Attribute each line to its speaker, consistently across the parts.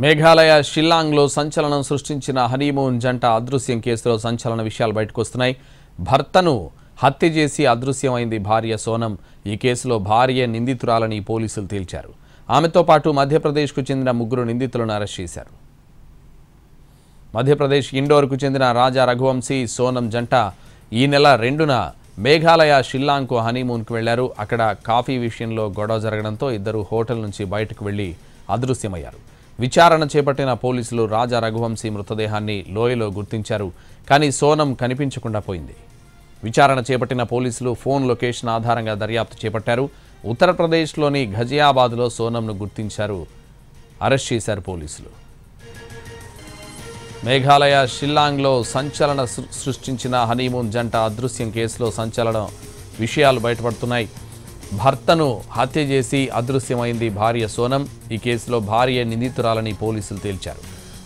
Speaker 1: మేఘాలయ షిల్లాంగ్లో సంచలనం సృష్టించిన హనీమూన్ జంట అదృశ్యం కేసులో సంచలన విషయాలు బయటకొస్తున్నాయి. భర్తను హత్య చేసి అదృశ్యమైంది భార్య సోనం. ఈ కేసులో భార్య నిందితురాలని పోలీసులు తేల్చారు. ఆమెతో పాటు మధ్యప్రదేశ్కు చెందిన 3 నిందితులను అరెస్ట్ చేశారు. మధ్యప్రదేశ్ ఇండోర్కు చెందిన రాజా రఘువంశీ, సోనం జంట ఈ నెల 2న మేఘాలయ షిల్లాంగ్కు హనీమూన్కు వెళ్లారు. అక్కడ కాఫీ విషయంలో గొడవ జరగడంతో ఇద్దరు హోటల్ నుంచి బయటకు వెళ్లి అదృశ్యమయ్యారు. విచారణ చేపట్టిన పోలీసులు రాజా రఘువంశీ మృతదేహాన్ని లోయలో గుర్తించారు. కానీ సోనం కనిపించకుండా పోయింది. విచారణ చేపట్టిన పోలీసులు ఫోన్ లొకేషన్ ఆధారంగా దర్యాప్తు చేపట్టారు. ఉత్తరప్రదేశ్లోని ఘజియాబాద్లో సోనంను గుర్తించారు, అరెస్ట్ చేశారు పోలీసులు. మేఘాలయ షిల్లాంగ్లో సంచలన సృష్టించిన హనీమూన్ జంట అదృశ్యం కేసులో సంచలన విషయాలు బయటపడుతున్నాయి. భర్తను హత్య చేసి అదృశ్యమైంది భార్య సోనం. ఈ కేసులో భార్య నిందితురాలని పోలీసులు తేల్చారు.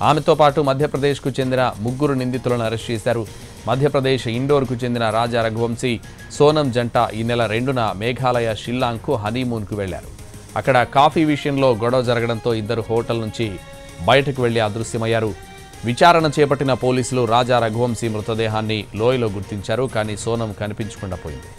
Speaker 1: ఆమెతో పాటు మధ్యప్రదేశ్కు చెందిన 3 నిందితులను అరెస్ట్ చేశారు. మధ్యప్రదేశ్ ఇండోర్కు చెందిన రాజా రఘువంశీ, సోనం జంట ఈ నెల 2న మేఘాలయ షిల్లాంగ్కు హనీమూన్కు వెళ్లారు. అక్కడ కాఫీ విషయంలో గొడవ జరగడంతో ఇద్దరు హోటల్ నుంచి బయటకు వెళ్లి అదృశ్యమయ్యారు. విచారణ చేపట్టిన పోలీసులు రాజా రఘువంశీ మృతదేహాన్ని లోయలో గుర్తించారు. కానీ సోనం కనిపించకుండా పోయింది.